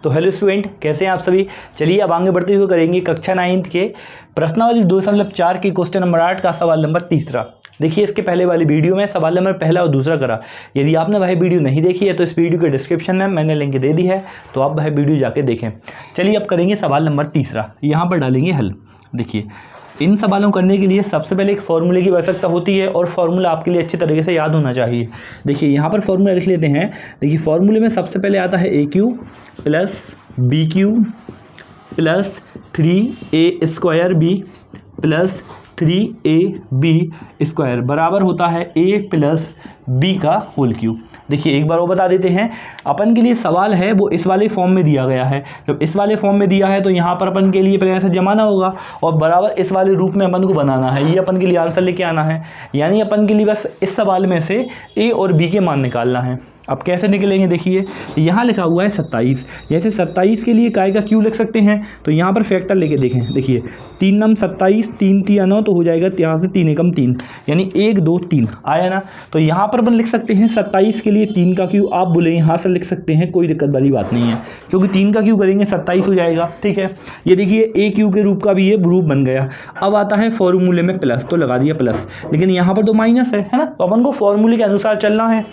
तो hello student, कैसे हैं आप सभी। चलिए अब आगे बढ़ते हुए करेंगे कक्षा 9 के प्रश्नावली 2.4 के क्वेश्चन नंबर 8 का सवाल नंबर 3। देखिए, इसके पहले वाली वीडियो में सवाल नंबर पहला और दूसरा करा। यदि आपने वह वीडियो नहीं देखी है तो इस वीडियो के डिस्क्रिप्शन में मैंने लिंक दे दी है, तो आप वह वीडियो जाके देखें। चलिए अब करेंगे सवाल नंबर 3। यहाँ पर डालेंगे हल। देखिए, इन सवालों करने के लिए सबसे पहले एक फार्मूले की आवश्यकता होती है और फार्मूला आपके लिए अच्छी तरीके से याद होना चाहिए। देखिए, यहाँ पर फार्मूला लिख लेते हैं। देखिए, फार्मूले में सबसे पहले आता है AQ plus BQ plus 3A² B plus 3AB² बराबर होता है A प्लस B का होल क्यूब। देखिए, एक बार वो बता देते हैं, अपन के लिए सवाल है वो इस वाले फॉर्म में दिया गया है। जब इस वाले फॉर्म में दिया है तो यहाँ पर अपन के लिए पहले ऐसा जमाना होगा और बराबर इस वाले रूप में अपन को बनाना है। ये अपन के लिए आंसर लेके आना है, यानी अपन के लिए बस इस सवाल में से A और B के मान निकालना है। अब कैसे निकलेंगे, देखिए यहाँ लिखा हुआ है 27। जैसे 27 के लिए काय का क्यू लिख सकते हैं, तो यहाँ पर फैक्टर लेके देखें। देखिए 3 नम 27, 3 3 9, तो हो जाएगा यहाँ से 3 एकम 3, यानी 1 2 3 आया ना। तो यहाँ पर अपन लिख सकते हैं 27 के लिए 3 का क्यू। आप बोले यहाँ से लिख सकते हैं, कोई दिक्कत वाली बात नहीं है, क्योंकि 3 का क्यू करेंगे 27 हो जाएगा। ठीक है, ये देखिए AQ के रूप का भी ये रूप बन गया। अब आता है फॉर्मूले में प्लस, तो लगा दिया प्लस, लेकिन यहाँ पर तो माइनस है ना, तो अपन को फॉर्मूले के अनुसार चलना है।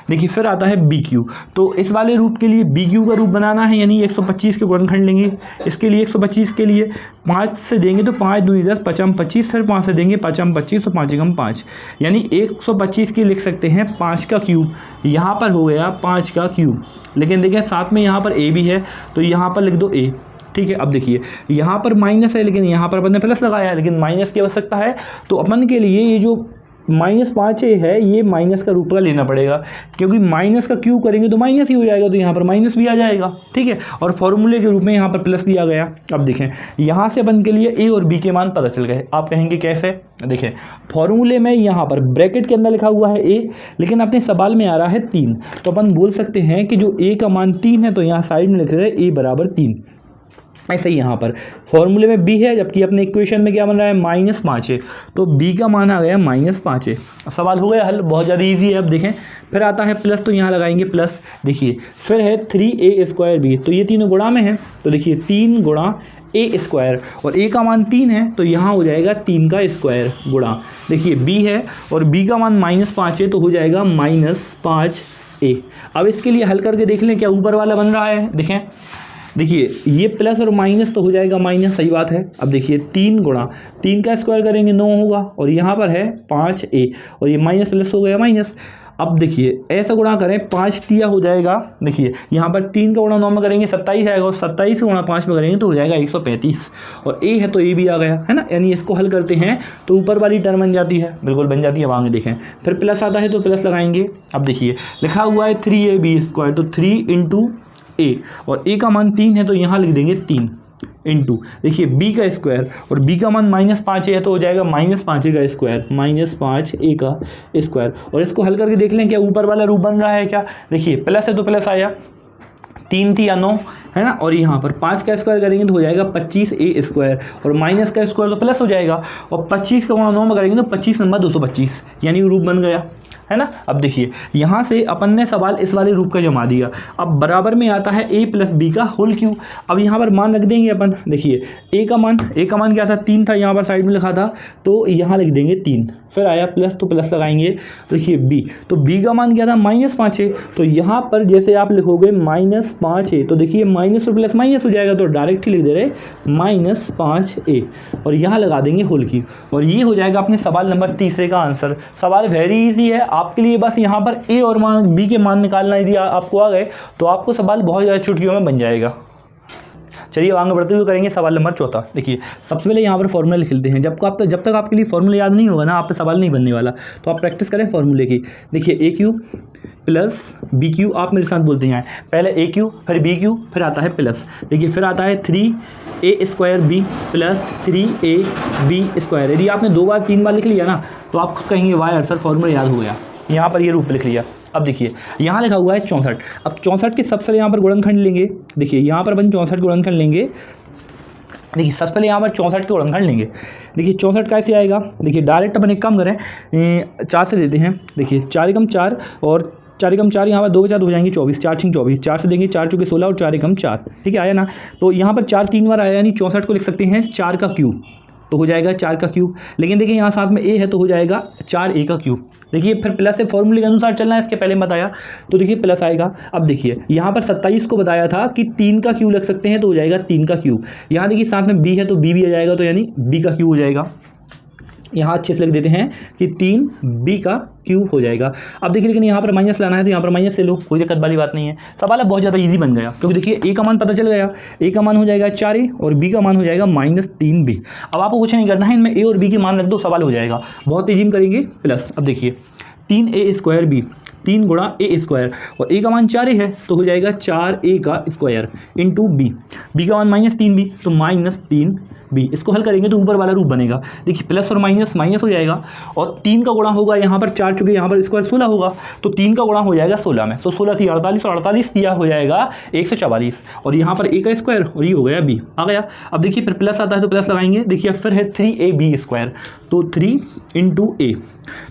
देखिए, फिर आता है BQ, तो इस वाले रूप के लिए BQ का रूप बनाना है, यानी 125 के गुणनखंड लेंगे। इसके लिए 125 के लिए 5 से देंगे तो 5 दूनी 10, 5 25, फिर 5 से देंगे 5 25, तो 5 एकम 5, यानी 125 की लिख सकते हैं 5 का क्यूब। यहाँ पर हो गया 5 का क्यूब, लेकिन देखिए साथ में यहाँ पर A भी है, तो यहाँ पर लिख दो A। ठीक है, अब देखिए यहाँ पर माइनस है, लेकिन यहाँ पर अपन ने प्लस लगाया है, लेकिन माइनस की आवश्यकता है, तो अपन के लिए ये जो -5 है ये माइनस का रूप का लेना पड़ेगा, क्योंकि माइनस का क्यू करेंगे तो माइनस ही हो जाएगा, तो यहाँ पर माइनस भी आ जाएगा। ठीक है, और फॉर्मूले के रूप में यहाँ पर प्लस भी आ गया। अब देखें, यहाँ से अपन के लिए A और B के मान पता चल गए। आप कहेंगे कैसे, देखें फॉर्मूले में यहाँ पर ब्रैकेट के अंदर लिखा हुआ है A, लेकिन अपने सवाल में आ रहा है 3, तो अपन बोल सकते हैं कि जो A का मान 3 है, तो यहाँ साइड में लिख रहे हैं A बराबर 3। ऐसे ही यहाँ पर फॉर्मूले में B है, जबकि अपने इक्वेशन में क्या बन रहा है -5 है, तो B का मान आ गया -5 है। सवाल हो गया हल, बहुत ज़्यादा इजी है। अब देखें, फिर आता है प्लस, तो यहाँ लगाएंगे प्लस। देखिए फिर है 3A² B, तो ये तीनों गुणा में है, तो देखिए 3 गुणा A², और A का मान 3 है, तो यहाँ हो जाएगा 3 का स्क्वायर गुणा। देखिए B है और B का मान -5 है, तो हो जाएगा -5A। अब इसके लिए हल करके देख लें क्या ऊपर वाला बन रहा है। देखें, देखिए ये प्लस और माइनस तो हो जाएगा माइनस, सही बात है। अब देखिए 3 गुणा 3 का स्क्वायर करेंगे 9 होगा, और यहाँ पर है 5A, और ये माइनस प्लस हो गया माइनस। अब देखिए ऐसा गुणा करें, 5 तिया हो जाएगा। देखिए यहाँ पर 3 का गुणा 9 में करेंगे 27 आएगा, और 27 का गुणा 5 में करेंगे तो हो जाएगा 135, और A है तो A भी आ गया है ना, यानी इसको हल करते हैं तो ऊपर वाली टर्म बन जाती है, बिल्कुल बन जाती है। अब आगे देखें, फिर प्लस आता है तो प्लस लगाएंगे। अब देखिए लिखा हुआ है 3AB², तो 3 × A, और A का मान 3 है, तो यहाँ लिख देंगे 3 इंटू, देखिए B का स्क्वायर, और B का मान -5 है, तो हो जाएगा -5A का स्क्वायर, -5A का स्क्वायर। और इसको हल करके देख लें क्या ऊपर वाला रूप बन रहा है क्या। देखिए प्लस है तो प्लस आया, 3 3 9 है ना, और यहाँ पर 5 का स्क्वायर करेंगे तो हो जाएगा 25A², और माइनस का स्क्वायर तो प्लस हो जाएगा, और 25 का गुणा 9 में करेंगे तो 25 नंबर 225, यानी रूप बन गया है ना। अब देखिए यहाँ से अपन ने सवाल इस वाले रूप का जमा दिया। अब बराबर में आता है A प्लस B का होल क्यूब। अब यहाँ पर मान रख देंगे अपन। देखिए A का मान क्या था, 3 था, यहाँ पर साइड में लिखा था, तो यहाँ लिख देंगे 3। फिर आया प्लस, तो प्लस लगाएंगे। देखिए B, तो B का मान क्या था -5 है, तो यहाँ पर जैसे आप लिखोगे -5 है, तो देखिए माइनस और प्लस माइनस हो जाएगा, तो डायरेक्ट ही लिख दे रहे -5A, और यहाँ लगा देंगे होल क्यूब, और ये हो जाएगा अपने सवाल नंबर 3 का आंसर। सवाल वेरी इजी है आपके लिए, बस यहाँ पर A और B के मान निकालना। यदि आपको आ गए तो आपको सवाल बहुत ज़्यादा चुटकियों में बन जाएगा। चलिए आगे बढ़ते हुए करेंगे सवाल नंबर 4। देखिए सबसे पहले यहाँ पर फॉर्मूला लिख लेते हैं। जब तक आपके लिए फॉर्मूला याद नहीं होगा ना, आप पे सवाल नहीं बनने वाला, तो आप प्रैक्टिस करें फॉर्मूले की। देखिए AQ प्लस BQ, आप मेरे साथ बोलते हैं, पहले AQ फिर BQ, फिर आता है प्लस। देखिए फिर आता है 3A² B प्लस 3AB²। यदि आपने 2 बार 3 बार लिख लिया ना, तो आप कहेंगे वाह सर फॉर्मूला याद हो गया। यहाँ पर ये रूप लिख लिया। अब देखिए यहाँ लिखा हुआ है 64। अब 64 के सबसे यहाँ पर गुणनखंड लेंगे। देखिए यहाँ पर अपन 64 गुणनखंड लेंगे। देखिए सबसे पहले यहाँ पर 64 के गुणनखंड लेंगे। देखिए 64 कैसे आएगा, देखिए डायरेक्ट अपन एक काम करें, 4 से देते हैं। देखिए 4 एकम 4, और 4 एकम 4, यहाँ पर 2 के 4 हो जाएंगे 24, 4 छिंग 24, 4 से देंगे 4 चौके 16 और 4 एकम 4, ठीक है आया ना। तो यहाँ पर 4 3 बार आया, यानी 64 को लिख सकते हैं 4 का क्यूब, तो हो जाएगा 4 का क्यूब। लेकिन देखिए यहाँ साथ में ए है तो हो जाएगा 4a का क्यूब। देखिए फिर प्लस से फॉर्मूले के अनुसार चलना है, इसके पहले बताया, तो देखिए प्लस आएगा। अब देखिए यहाँ पर 27 को बताया था कि 3 का क्यूब लग सकते हैं, तो हो जाएगा 3 का क्यूब। यहाँ देखिए साथ में b है तो b भी आ जाएगा, तो यानी b का क्यूब हो जाएगा। यहाँ अच्छे से लिख देते हैं कि 3b का क्यूब हो जाएगा। अब देखिए लेकिन यहाँ पर माइनस लाना है तो यहाँ पर माइनस ले लो, कोई दिक्कत वाली बात नहीं है। सवाल अब बहुत ज़्यादा इजी बन गया, क्योंकि देखिए a का मान पता चल गया, a का मान हो जाएगा 4a और b का मान हो जाएगा -3b। अब आपको कुछ नहीं करना है, इनमें a और b के मान रख दो, सवाल हो जाएगा। बहुत तेजी में करेंगे प्लस। अब देखिए 3a² 3 गुणा a स्क्वायर, और a का मान 4a है तो हो जाएगा 4a का स्क्वायर इंटू b का मान -3b तो -3b। इसको हल करेंगे तो ऊपर वाला रूप बनेगा। देखिए प्लस और माइनस माइनस हो जाएगा, और 3 का गुणा होगा यहाँ पर 4 चुके, यहाँ पर स्क्वायर 16 होगा, तो 3 का गुणा हो जाएगा 16 में, तो 16 थी 48 और 48 दिया हो जाएगा 144, और यहाँ पर a का स्क्वायर और ये हो गया b आ गया। अब देखिए फिर प्लस आता है तो प्लस लगाएंगे। देखिए फिर है 3ab², तो 3 इंटू a,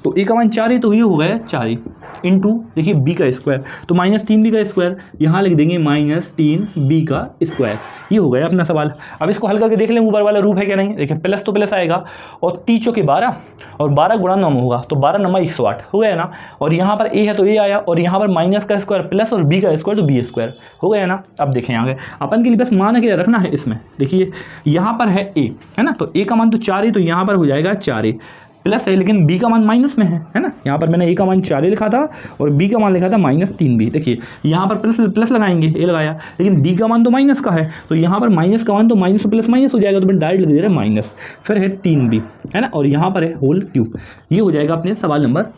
तो a का मान 4 है तो ये हो गया 4 इंटू देखिए b का स्क्वायर, तो -3b का स्क्वायर, यहाँ लिख देंगे -3b का स्क्वायर। ये हो गया अपना सवाल। अब इसको हल करके देख लें ऊपर वाला रूप है क्या नहीं। देखिए प्लस तो प्लस आएगा, और 3 चौके 12 और 12 गुणा 9 होगा, तो 12 9 108 हो गया ना। और यहाँ पर a है तो a आया, और यहाँ पर माइनस का स्क्वायर प्लस और b का स्क्वायर तो b² हो गया ना। अब देखें आगे अपन के लिए बस मान के रखना है इसमें। देखिए यहाँ पर है a है ना, तो a का मान तो 4 है, तो यहाँ पर हो जाएगा 4a प्लस है, लेकिन b का मान माइनस में है ना। यहाँ पर मैंने a का मान 4 लिखा था और b का मान लिखा था -3b। देखिए यहाँ पर प्लस प्लस लगाएंगे, a लगाया, लेकिन b का मान तो माइनस का है, तो यहाँ पर माइनस का मान तो माइनस प्लस माइनस हो जाएगा, तो मैं डायरेक्ट लिख दे रहे हैं माइनस, फिर है 3b है ना, और यहाँ पर है होल क्यूब। ये हो जाएगा अपने सवाल नंबर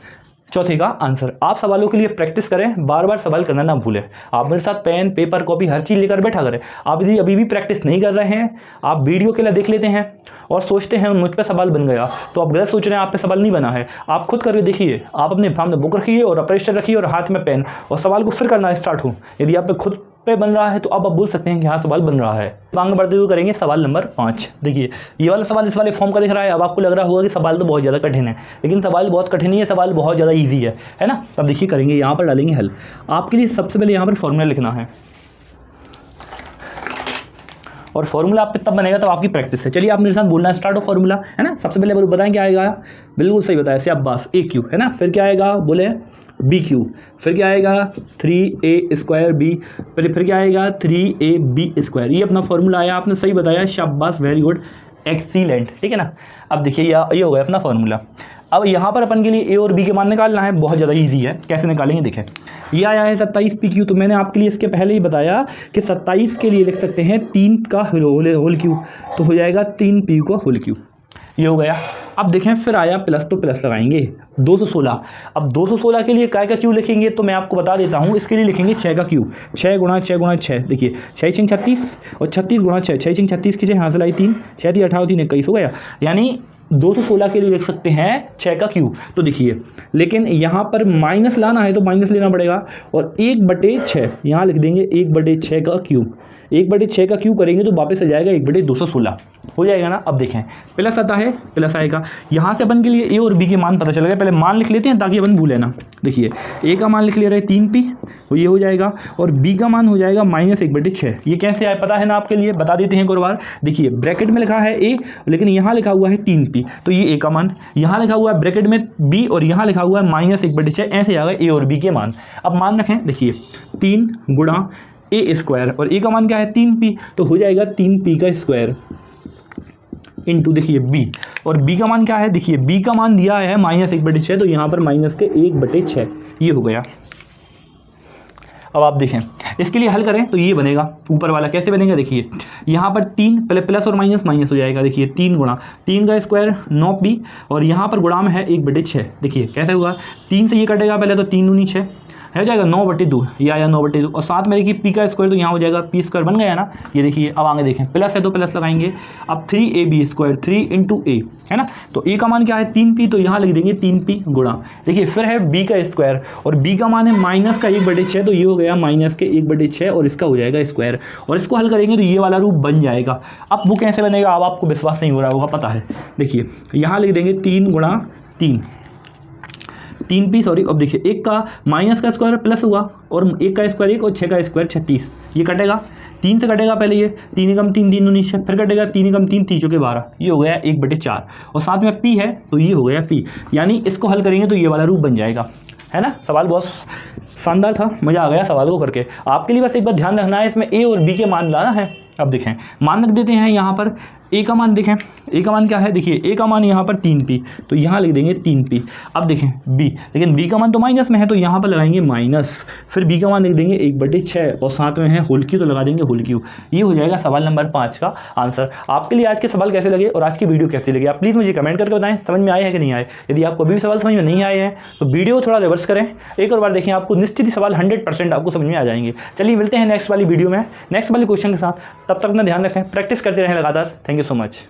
चौथे का आंसर। आप सवालों के लिए प्रैक्टिस करें, बार बार सवाल करना ना भूलें। आप मेरे साथ पेन पेपर कॉपी हर चीज़ लेकर बैठा करें। आप यदि अभी भी प्रैक्टिस नहीं कर रहे हैं, आप वीडियो के लिए देख लेते हैं और सोचते हैं मुझ पर सवाल बन गया, तो आप गलत सोच रहे हैं, आप पे सवाल नहीं बना है। आप खुद करके देखिए, आप अपने सामने बुक रखिए और रजिस्टर रखिए और हाथ में पेन, और सवाल को फिर करना स्टार्ट हो। यदि आप पे खुद पे बन रहा है तो अब आप बोल सकते हैं कि हाँ सवाल बन रहा है। आगे बढ़ते हुए करेंगे सवाल नंबर 5। देखिए ये वाला सवाल इस वाले फॉर्म का दिख रहा है। अब आपको लग रहा होगा कि सवाल तो बहुत ज़्यादा कठिन है, लेकिन सवाल बहुत कठिन नहीं है, सवाल बहुत ज़्यादा ईजी है ना। अब देखिए करेंगे, यहाँ पर डालेंगे हल। आपके लिए सबसे पहले यहाँ पर फॉर्मूला लिखना है, और फॉर्मूला आप पे तब बनेगा तब आपकी प्रैक्टिस है। चलिए आप मेरे साथ बोलना स्टार्ट हो फॉर्मूला, है ना। सबसे पहले बताएं क्या आएगा, बिल्कुल सही बताया शाबाश, a³ है ना। फिर क्या आएगा बोले b³, फिर क्या आएगा 3a² b, फिर क्या आएगा 3ab²। ये अपना फॉर्मूला आया, आपने सही बताया, शाबाश, वेरी गुड, एक्सीलेंट, ठीक है ना। अब देखिए ये हो गया अपना फॉर्मूला। अब यहाँ पर अपन के लिए a और b के मान निकालना है, बहुत ज़्यादा इजी है। कैसे निकालेंगे देखें, ये आया है 27pq, तो मैंने आपके लिए इसके पहले ही बताया कि 27 के लिए लिख सकते हैं 3 का होल क्यूब, तो हो जाएगा 3p का होल क्यूब। ये हो गया। अब देखें फिर आया प्लस, तो प्लस लगाएंगे 216। अब 216 के लिए काय का क्यूब लिखेंगे, तो मैं आपको बता देता हूँ, इसके लिए लिखेंगे 6 का क्यूब, 6 गुणा 6 गुणा 6। देखिए 6 छिंग 36 और 36 गुणा 6, 6 छिंग 36 की 6 हासिल आई 3, 6 थी 18 3 21 हो गया। यानी 216 के लिए लिख सकते हैं 6 का क्यूब। तो देखिए लेकिन यहाँ पर माइनस लाना है तो माइनस लेना पड़ेगा, और 1/6 यहाँ लिख देंगे 1/6 का क्यूब। 1/6 का क्यूब करेंगे तो वापस आ जाएगा 1/216 हो जाएगा ना। अब देखें प्लस आता है, प्लस आएगा। यहाँ से अपन के लिए a और b के मान पता चल गया, पहले मान लिख लेते हैं ताकि अपन भूले ना। देखिए a का मान लिख ले रहे 3p, तो ये हो जाएगा, और b का मान हो जाएगा -1/6। ये कैसे आए पता है ना आपके लिए, बता देते हैं एक और बार। देखिए ब्रैकेट में लिखा है a, लेकिन यहाँ लिखा हुआ है 3p, तो ये a का मान, यहाँ लिखा हुआ है ब्रैकेट में b और यहाँ लिखा हुआ है -1/6, ऐसे आ गए a और b के मान। अब मान रखें, देखिए 3 गुणा a² और a का मान क्या है 3p, तो हो जाएगा 3p का स्क्वायर इंटू देखिए b, और b का मान क्या है, देखिए b का मान दिया है -1/6, तो यहाँ पर माइनस के 1/6 ये हो गया। अब आप देखें इसके लिए हल करें तो ये बनेगा ऊपर वाला। कैसे बनेगा देखिए, यहाँ पर 3 पहले प्लस और माइनस माइनस हो जाएगा। देखिए 3 गुणा 3 का स्क्वायर 9p, और यहाँ पर गुणा में है 1/6। देखिए कैसे हुआ, 3 से ये कटेगा पहले, तो 3 दूनी 6 हो जाएगा 9/2, ये आया 9/2, और साथ में देखिए p का स्क्वायर, तो यहाँ हो जाएगा p² बन गया ना। ये देखिए अब आगे देखें, प्लस है तो प्लस लगाएंगे। अब 3ab², 3 इंटू a है ना, तो a का मान क्या है 3p, तो यहाँ लिख देंगे 3p गुणा। देखिए फिर है b का स्क्वायर, और b का मान है माइनस का 1/6, तो ये हो गया माइनस के 1/6, और इसका हो जाएगा स्क्वायर, और इसको हल करेंगे तो ये वाला रूप बन जाएगा। अब वो कैसे बनेगा, अब आपको विश्वास नहीं हो रहा होगा, पता है। देखिए यहाँ लिख देंगे 3 गुणा 3 3p सॉरी, अब देखिए 1 का माइनस का स्क्वायर प्लस हुआ और 1 का स्क्वायर 1 और 6 का स्क्वायर 36, ये कटेगा 3 से कटेगा पहले ये 3 एकम 3 3 19, फिर कटेगा 3 एकम 3 3 चौके 12, ये हो गया 1/4 और साथ में p है तो ये हो गया p, यानी इसको हल करेंगे तो ये वाला रूप बन जाएगा, है ना। सवाल बहुत शानदार था, मज़ा आ गया सवाल को करके। आपके लिए बस एक बार ध्यान रखना है, इसमें a और b के मान लाना है। अब देखें मान रख देते हैं यहाँ पर a का मान, देखें a का मान क्या है, देखिए a का मान यहाँ पर 3p, तो यहाँ लिख देंगे 3p। अब देखें b, लेकिन b का मान तो माइनस में है तो यहाँ पर लगाएंगे माइनस, फिर b का मान लिख देंगे 1/6 और साथ में है होल क्यू, तो लगा देंगे होल क्यू। ये हो जाएगा सवाल नंबर 5 का आंसर। आपके लिए आज के सवाल कैसे लगे और आज की वीडियो कैसी लगी, आप प्लीज़ मुझे कमेंट करके बताएं, समझ में आए हैं कि नहीं आए। यदि आपको अभी भी सवाल समझ में नहीं आए हैं तो वीडियो थोड़ा रिवर्स करें, एक और बार देखें, आपको निश्चित ही सवाल 100% आपको समझ में आ जाएंगे। चलिए मिलते हैं नेक्स्ट वाली वीडियो में नेक्स्ट वाले क्वेश्चन के साथ, तब तक अपना ध्यान रखें, प्रैक्टिस करते रहें लगातार। Thank you so much.